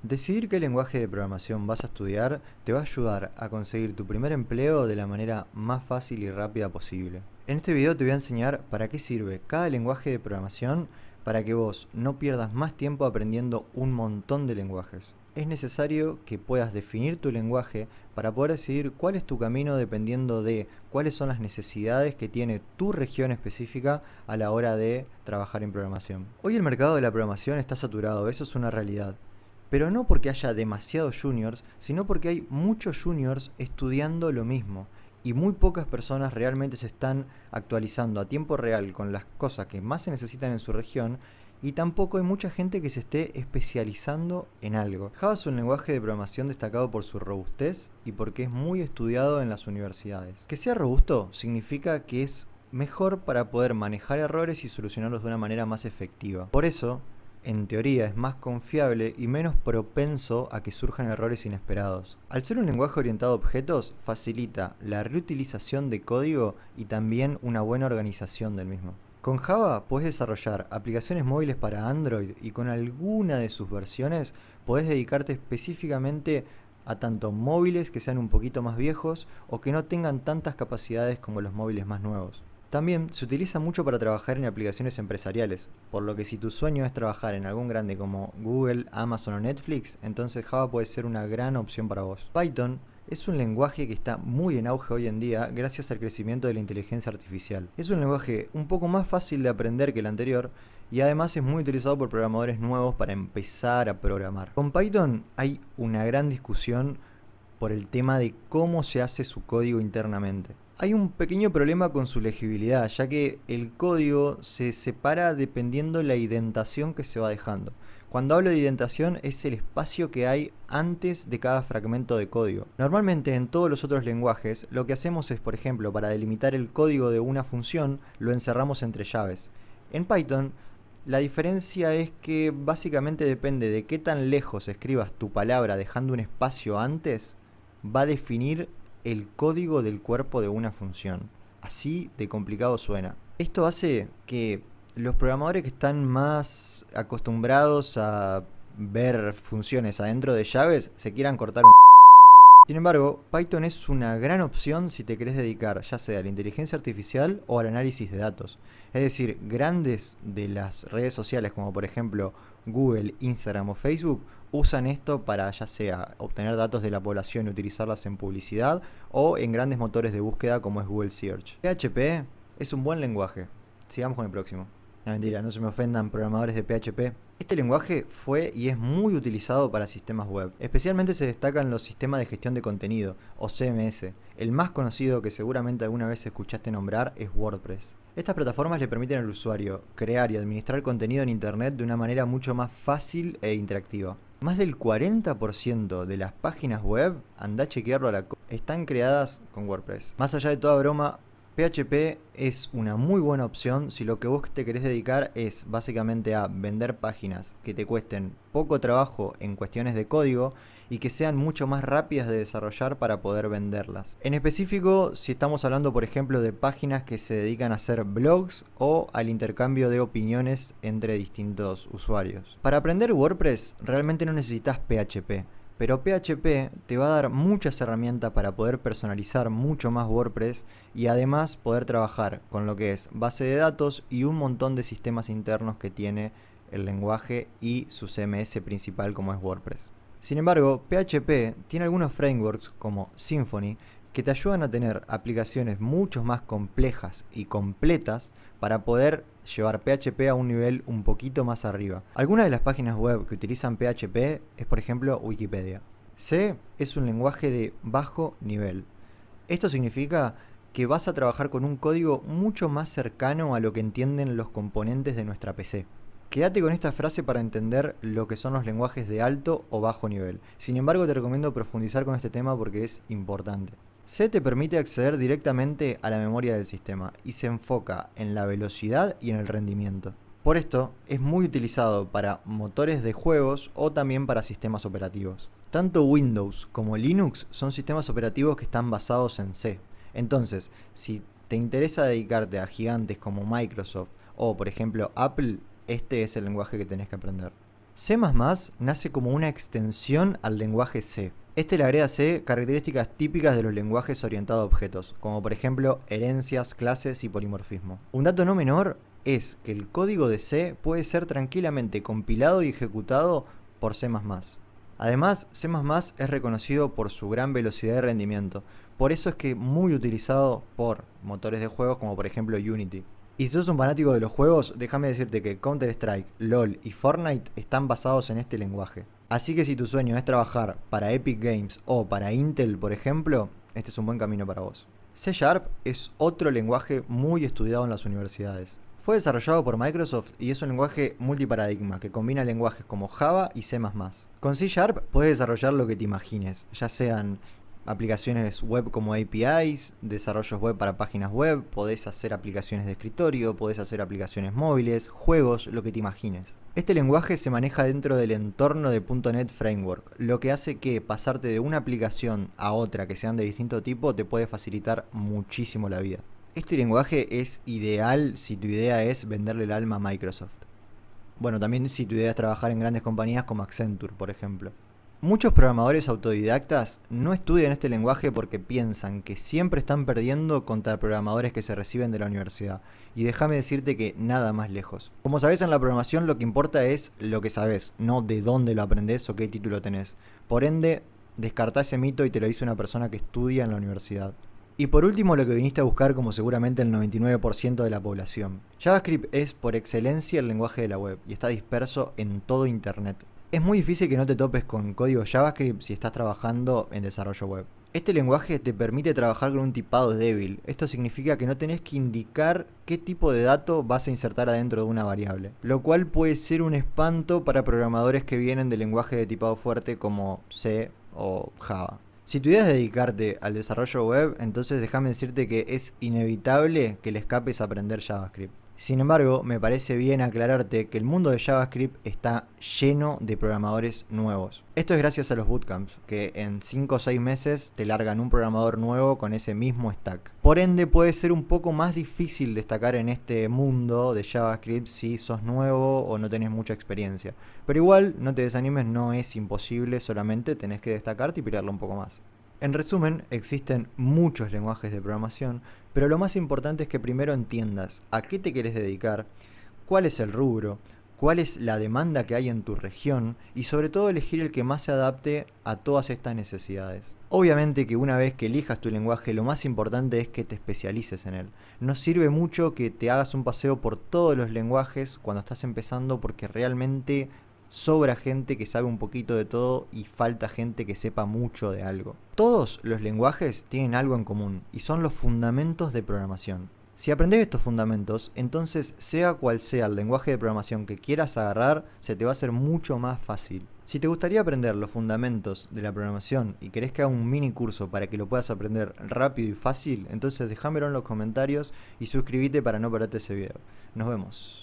Decidir qué lenguaje de programación vas a estudiar te va a ayudar a conseguir tu primer empleo de la manera más fácil y rápida posible. En este video te voy a enseñar para qué sirve cada lenguaje de programación para que vos no pierdas más tiempo aprendiendo un montón de lenguajes. Es necesario que puedas definir tu lenguaje para poder decidir cuál es tu camino dependiendo de cuáles son las necesidades que tiene tu región específica a la hora de trabajar en programación. Hoy el mercado de la programación está saturado, eso es una realidad. Pero no porque haya demasiados juniors, sino porque hay muchos juniors estudiando lo mismo y muy pocas personas realmente se están actualizando a tiempo real con las cosas que más se necesitan en su región, y tampoco hay mucha gente que se esté especializando en algo. Java es un lenguaje de programación destacado por su robustez y porque es muy estudiado en las universidades. Que sea robusto significa que es mejor para poder manejar errores y solucionarlos de una manera más efectiva. Por eso, en teoría, es más confiable y menos propenso a que surjan errores inesperados. Al ser un lenguaje orientado a objetos, facilita la reutilización de código y también una buena organización del mismo. Con Java puedes desarrollar aplicaciones móviles para Android y con alguna de sus versiones podés dedicarte específicamente a tanto móviles que sean un poquito más viejos o que no tengan tantas capacidades como los móviles más nuevos. También se utiliza mucho para trabajar en aplicaciones empresariales, por lo que si tu sueño es trabajar en algún grande como Google, Amazon o Netflix, entonces Java puede ser una gran opción para vos. Python es un lenguaje que está muy en auge hoy en día gracias al crecimiento de la inteligencia artificial. Es un lenguaje un poco más fácil de aprender que el anterior y además es muy utilizado por programadores nuevos para empezar a programar. Con Python hay una gran discusión por el tema de cómo se hace su código internamente. Hay un pequeño problema con su legibilidad, ya que el código se separa dependiendo la indentación que se va dejando. Cuando hablo de indentación es el espacio que hay antes de cada fragmento de código. Normalmente en todos los otros lenguajes lo que hacemos es, por ejemplo, para delimitar el código de una función, lo encerramos entre llaves. En Python, la diferencia es que básicamente depende de qué tan lejos escribas tu palabra dejando un espacio antes, va a definir el código del cuerpo de una función. Así de complicado suena. Esto hace que los programadores que están más acostumbrados a ver funciones adentro de llaves se quieran cortar un... Sin embargo, Python es una gran opción si te querés dedicar ya sea a la inteligencia artificial o al análisis de datos. Es decir, grandes de las redes sociales como por ejemplo Google, Instagram o Facebook usan esto para ya sea obtener datos de la población y utilizarlas en publicidad o en grandes motores de búsqueda como es Google Search. PHP es un buen lenguaje. Sigamos con el próximo. No, mentira, no se me ofendan programadores de PHP. Este lenguaje fue y es muy utilizado para sistemas web. Especialmente se destacan los sistemas de gestión de contenido, o CMS. El más conocido que seguramente alguna vez escuchaste nombrar es WordPress. Estas plataformas le permiten al usuario crear y administrar contenido en internet de una manera mucho más fácil e interactiva. Más del 40% de las páginas web, andá a chequearlo están creadas con WordPress. Más allá de toda broma, PHP es una muy buena opción si lo que vos te querés dedicar es básicamente a vender páginas que te cuesten poco trabajo en cuestiones de código y que sean mucho más rápidas de desarrollar para poder venderlas. En específico, si estamos hablando por ejemplo de páginas que se dedican a hacer blogs o al intercambio de opiniones entre distintos usuarios. Para aprender WordPress realmente no necesitas PHP. Pero PHP te va a dar muchas herramientas para poder personalizar mucho más WordPress y además poder trabajar con lo que es base de datos y un montón de sistemas internos que tiene el lenguaje y su CMS principal como es WordPress. Sin embargo, PHP tiene algunos frameworks como Symfony que te ayudan a tener aplicaciones mucho más complejas y completas para poder llevar PHP a un nivel un poquito más arriba. Algunas de las páginas web que utilizan PHP es por ejemplo Wikipedia. C es un lenguaje de bajo nivel. Esto significa que vas a trabajar con un código mucho más cercano a lo que entienden los componentes de nuestra PC. Quédate con esta frase para entender lo que son los lenguajes de alto o bajo nivel. Sin embargo, te recomiendo profundizar con este tema porque es importante. C te permite acceder directamente a la memoria del sistema y se enfoca en la velocidad y en el rendimiento. Por esto, es muy utilizado para motores de juegos o también para sistemas operativos. Tanto Windows como Linux son sistemas operativos que están basados en C. Entonces, si te interesa dedicarte a gigantes como Microsoft o por ejemplo Apple, este es el lenguaje que tenés que aprender. C++ nace como una extensión al lenguaje C. Este le agrega a C características típicas de los lenguajes orientados a objetos, como por ejemplo herencias, clases y polimorfismo. Un dato no menor es que el código de C puede ser tranquilamente compilado y ejecutado por C++. Además, C++ es reconocido por su gran velocidad de rendimiento, por eso es que muy utilizado por motores de juegos como por ejemplo Unity. Y si sos un fanático de los juegos, déjame decirte que Counter-Strike, LoL y Fortnite están basados en este lenguaje. Así que si tu sueño es trabajar para Epic Games o para Intel, por ejemplo, este es un buen camino para vos. C# es otro lenguaje muy estudiado en las universidades. Fue desarrollado por Microsoft y es un lenguaje multiparadigma que combina lenguajes como Java y C++. Con C# puedes desarrollar lo que te imagines, ya sean aplicaciones web como APIs, desarrollos web para páginas web, podés hacer aplicaciones de escritorio, podés hacer aplicaciones móviles, juegos, lo que te imagines. Este lenguaje se maneja dentro del entorno de .NET Framework, lo que hace que pasarte de una aplicación a otra que sean de distinto tipo te puede facilitar muchísimo la vida. Este lenguaje es ideal si tu idea es venderle el alma a Microsoft. Bueno, también si tu idea es trabajar en grandes compañías como Accenture, por ejemplo. Muchos programadores autodidactas no estudian este lenguaje porque piensan que siempre están perdiendo contra programadores que se reciben de la universidad. Y déjame decirte que nada más lejos. Como sabés, en la programación lo que importa es lo que sabés, no de dónde lo aprendés o qué título tenés. Por ende, descartá ese mito y te lo dice una persona que estudia en la universidad. Y por último, lo que viniste a buscar como seguramente el 99% de la población. JavaScript es por excelencia el lenguaje de la web y está disperso en todo Internet. Es muy difícil que no te topes con código JavaScript si estás trabajando en desarrollo web. Este lenguaje te permite trabajar con un tipado débil. Esto significa que no tenés que indicar qué tipo de dato vas a insertar adentro de una variable, lo cual puede ser un espanto para programadores que vienen del lenguaje de tipado fuerte como C o Java. Si tu idea es dedicarte al desarrollo web, entonces déjame decirte que es inevitable que le escapes a aprender JavaScript. Sin embargo, me parece bien aclararte que el mundo de JavaScript está lleno de programadores nuevos. Esto es gracias a los bootcamps, que en 5 o 6 meses te largan un programador nuevo con ese mismo stack. Por ende, puede ser un poco más difícil destacar en este mundo de JavaScript si sos nuevo o no tenés mucha experiencia. Pero igual, no te desanimes, no es imposible, solamente tenés que destacarte y pelearlo un poco más. En resumen, existen muchos lenguajes de programación, pero lo más importante es que primero entiendas a qué te querés dedicar, cuál es el rubro, cuál es la demanda que hay en tu región y sobre todo elegir el que más se adapte a todas estas necesidades. Obviamente que una vez que elijas tu lenguaje, lo más importante es que te especialices en él. No sirve mucho que te hagas un paseo por todos los lenguajes cuando estás empezando porque realmente sobra gente que sabe un poquito de todo y falta gente que sepa mucho de algo. Todos los lenguajes tienen algo en común y son los fundamentos de programación. Si aprendes estos fundamentos, entonces sea cual sea el lenguaje de programación que quieras agarrar, se te va a hacer mucho más fácil. Si te gustaría aprender los fundamentos de la programación y querés que haga un mini curso para que lo puedas aprender rápido y fácil, entonces déjamelo en los comentarios y suscríbete para no perderte ese video. Nos vemos.